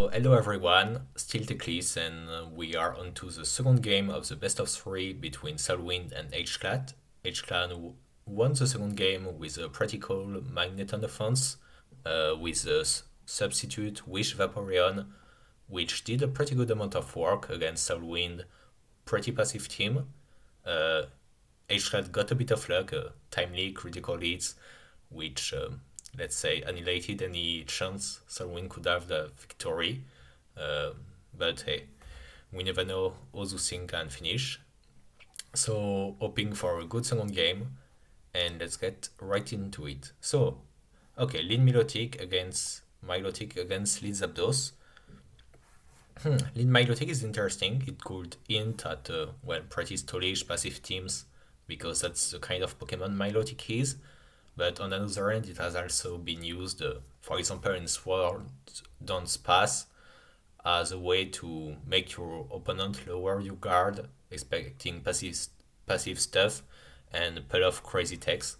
So hello everyone, still Teclis, and we are on to the second game of the best of three between SoulWind and Hclat. Hclat won the second game with a pretty cool Magneton offense, with a substitute Wish Vaporeon, which did a pretty good amount of work against SoulWind, pretty passive team. Uh, Hclat got a bit of luck, timely critical hits, which let's say annihilated any chance Selwyn could have the victory. Uh, but hey, we never know how those things can finish. So hoping for a good second game, and let's get right into it. So, okay, lead Milotic against lead Zapdos. Lead Milotic is interesting. It could hint at pretty stylish passive teams because that's the kind of Pokemon Milotic is. But on another end, it has also been used, for example, in Sword Dance Pass, as a way to make your opponent lower your guard, expecting passive stuff, and pull off crazy techs.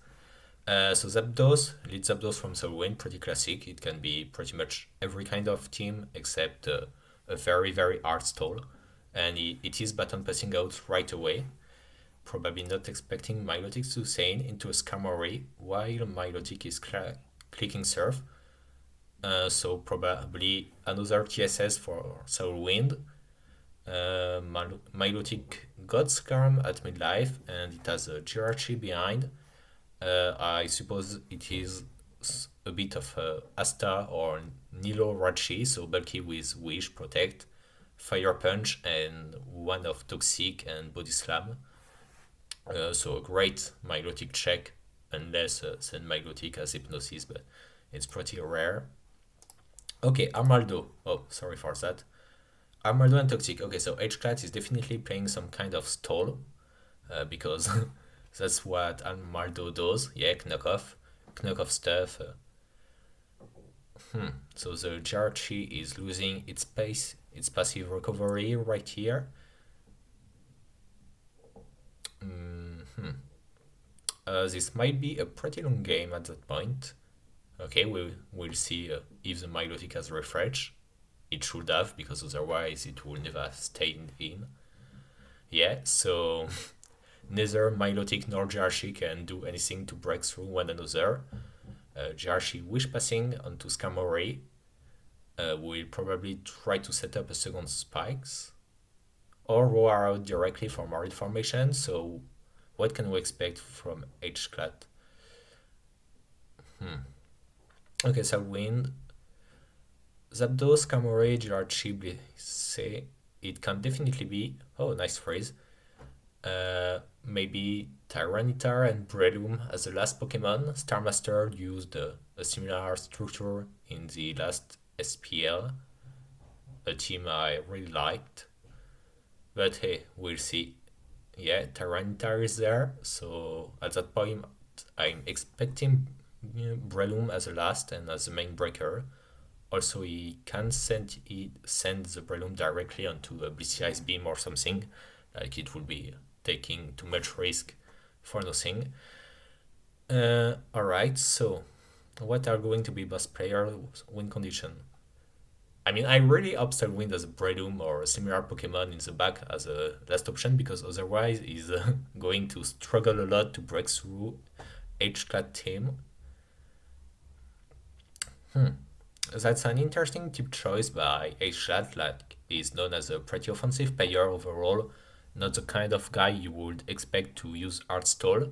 So Zapdos, lead Zapdos from SoulWind, pretty classic. It can be pretty much every kind of team except a very, very hard stall. And it is button passing out right away, probably not expecting Milotic to Sane into a Skarmory while Milotic is clicking Surf. So probably another TSS for SoulWind. Milotic got Skarm at midlife and it has a Jirachi behind. I suppose it is a bit of Asta or Nilo Rachi, so bulky with Wish, Protect, Fire Punch, and one of Toxic and Body Slam. So a great Milotic check, unless Zen Milotic has Hypnosis, but it's pretty rare. Okay, Armaldo. Oh, sorry for that. Armaldo and Toxic. Okay, so Hclat is definitely playing some kind of stall, because that's what Armaldo does. Yeah, knock off stuff. So the Jirachi is losing its passive recovery right here. This might be a pretty long game at that point. Okay, we'll see if the Milotic has refresh. It should have, because otherwise it will never have stayed in. Yeah, so neither Milotic nor Jirachi can do anything to break through one another. Jirachi Wish Passing onto Skarmory. Will probably try to set up a second Spikes, or roar out directly for more information. So what can we expect from Hclat? Okay, so Wind. Zapdos, Skarmory, Jirachi, Blissey. It can definitely be. Oh, nice phrase. Maybe Tyranitar and Breloom as the last Pokemon. Starmaster used a similar structure in the last SPL, a team I really liked. But hey, we'll see. Yeah, Tyranitar is there, so at that point, I'm expecting Breloom as a last and as the main breaker. Also, he can send the Breloom directly onto a Blissey Ice Beam or something, like it would be taking too much risk for nothing. Alright, so what are going to be best player win condition? I mean, I really hope Wind as a Breloom or a similar Pokemon in the back as a last option, because otherwise he's going to struggle a lot to break through Hclat team. That's an interesting tip choice by Hclat. Like, he's known as a pretty offensive player overall, not the kind of guy you would expect to use Art Stall,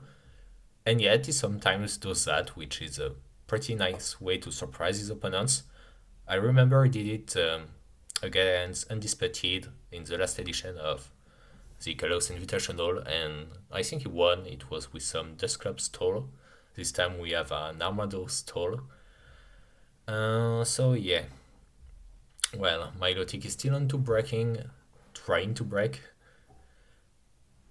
and yet he sometimes does that, which is a pretty nice way to surprise his opponents. I remember he did it against Undisputed in the last edition of the CALLOUS Invitational, and I think he won. It was with some Dust Club stall. This time we have an Armado stall. So yeah. Well, Milotic is still on to breaking, trying to break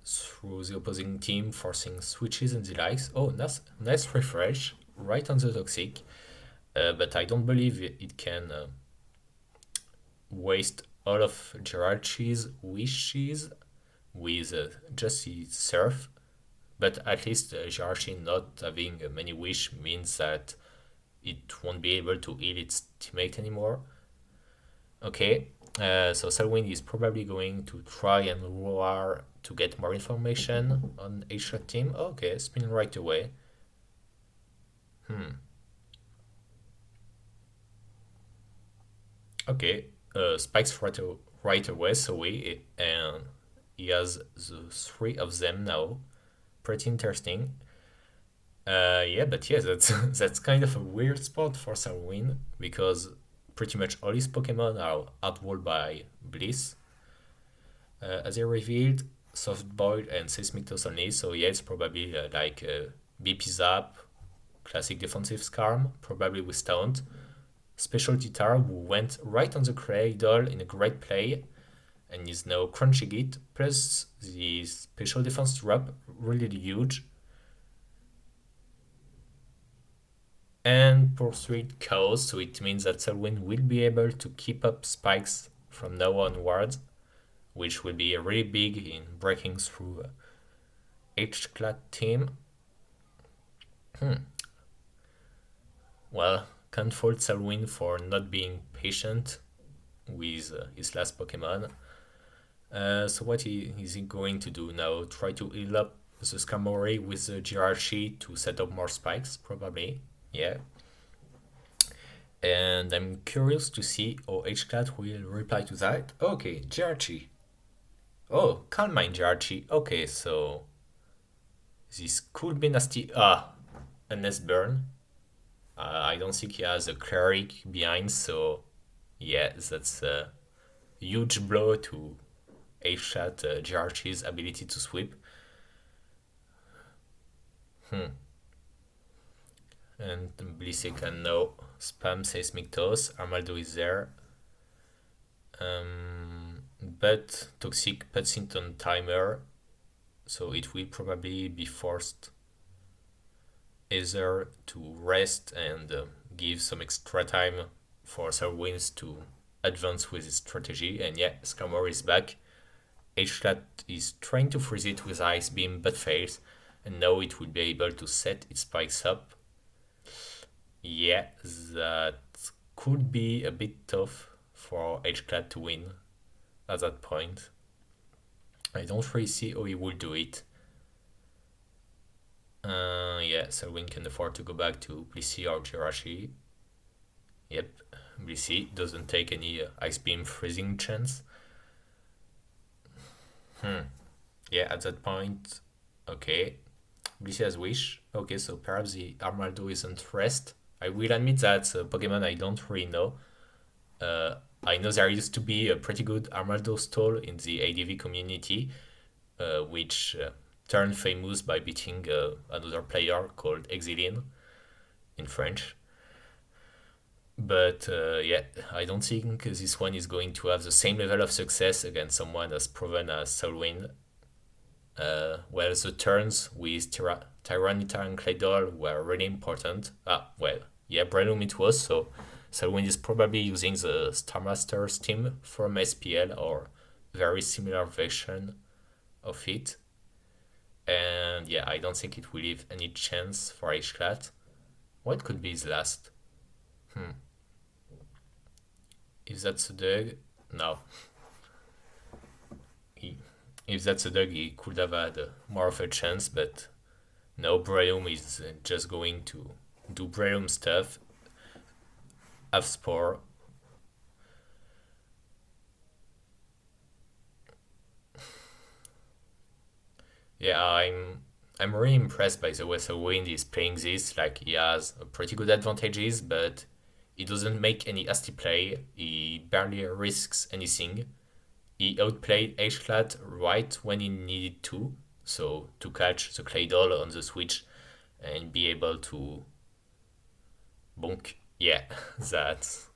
through the opposing team, forcing switches and the likes. Oh, nice refresh, right on the Toxic. But I don't believe it can waste all of Jirachi's wishes with just the Surf. But at least Jirachi not having many wish means that it won't be able to heal its teammate anymore. Okay, so SoulWind is probably going to try and roar to get more information on Hclat team. Okay, spin right away. Okay, spikes right away, so and he has the three of them now. Pretty interesting. Yeah, but yeah, that's that's kind of a weird spot for SoulWind because pretty much all his Pokemon are outwalled by Bliss. As I revealed, Soft Boiled and Seismic Toss only, so yeah, it's probably like BP Zap, classic defensive Scarm, probably with Taunt. Specialty Tar who went right on the Cradle in a great play and is now crunching it, plus the special defense drop, really huge. And Pursuit CALLOUS, so it means that SoulWind will be able to keep up spikes from now onwards, which will be really big in breaking through Hclat team. Well, can't fault SoulWind for not being patient with his last Pokemon. So what is he going to do now? Try to heal up the Skarmory with the Jirachi to set up more spikes, probably. Yeah. And I'm curious to see how Hclat will reply to that. Okay, Jirachi. Oh, Calm Mind Jirachi. Okay, so this could be nasty. A Nest Burn. I don't think he has a cleric behind, so yeah, that's a huge blow to Hclat Jirachi's ability to sweep. And Blissey can now spam Seismic Toss. Armaldo is there. But Toxic puts it on timer, so it will probably be forced either to rest and give some extra time for SoulWinds to advance with his strategy. And yeah, Skarmory is back. Hclat is trying to freeze it with Ice Beam but fails, and now it will be able to set its spikes up. Yeah, that could be a bit tough for Hclat to win at that point. I don't really see how he will do it. Yeah, SoulWind can afford to go back to Blissey or Jirachi. Yep, Blissey doesn't take any Ice Beam freezing chance. Yeah, at that point, okay. Blissey has Wish. Okay, so perhaps the Armaldo isn't rest. I will admit that Pokemon I don't really know. I know there used to be a pretty good Armaldo stall in the ADV community, which turned famous by beating another player called Exilin in French. But yeah, I don't think this one is going to have the same level of success against someone as proven as SoulWind. Well, the turns with Tyranitar and Claydol were really important. Well, yeah, Breloom it was, so SoulWind is probably using the Starmaster's team from SPL or very similar version of it. And yeah, I don't think it will leave any chance for Hclat. What could be his last? If that's a Doug, no. If that's a Doug, he could have had more of a chance, but no, Breloom is just going to do Breloom stuff. Have Spore. Yeah, I'm really impressed by the way SoulWind is playing this. Like he has pretty good advantages, but he doesn't make any hasty play. He barely risks anything. He outplayed Hclat right when he needed to, so to catch the Claydol on the switch and be able to bonk. Yeah, that's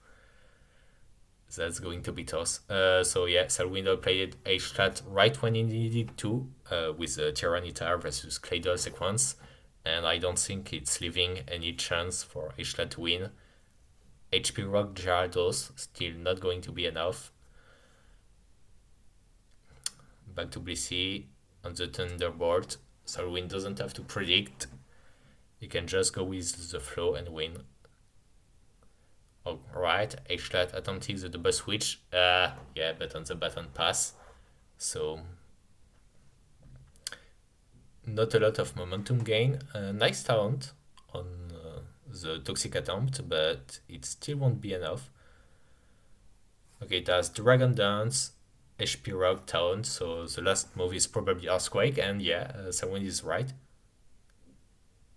going to be tough. So yeah, SoulWind outplayed Hclat right when he needed to with the Tyranitar versus Claydol sequence, and I don't think it's leaving any chance for Hclat to win. HP Rock Gyarados still not going to be enough. Back to Blissey on the Thunderbolt. SoulWind doesn't have to predict. He can just go with the flow and win. Oh, right, Hclat attempting the double switch. Yeah, but on the button pass. So not a lot of momentum gain. Nice talent on the toxic attempt, but it still won't be enough. Okay, that's Dragon Dance, HP Rock Talent, so the last move is probably Earthquake, and yeah, someone is right.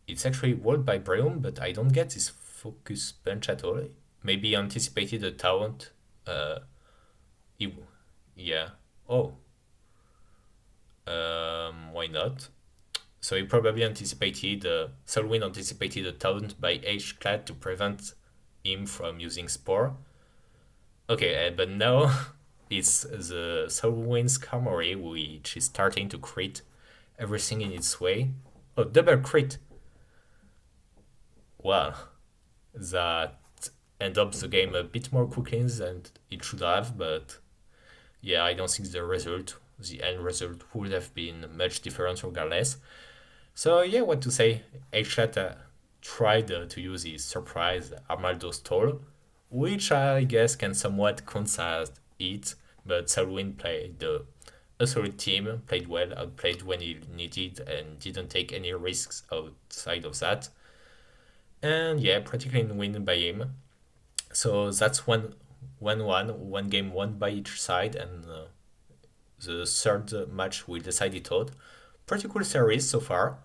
It's actually walled by Breum, but I don't get this focus punch at all. Maybe he anticipated a talent. Uh, he, yeah. Oh, why not? So he probably anticipated, SoulWind anticipated a talent by Hclat to prevent him from using Spore. Okay, but now it's the SoulWind's Kamori, which is starting to crit everything in its way. Oh, double crit! Wow, that end up the game a bit more quickly than it should have, but yeah, I don't think the end result would have been much different regardless. So yeah, what to say? Hclat tried to use his surprise Armaldo stall, which I guess can somewhat concise it, but Selwyn played a solid team, played well, outplayed when he needed, and didn't take any risks outside of that. And yeah, practically win by him. So that's one game won by each side, and the third match will decide it all. Pretty cool series so far,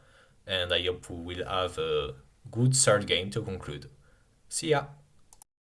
and I hope we will have a good third game to conclude. See ya!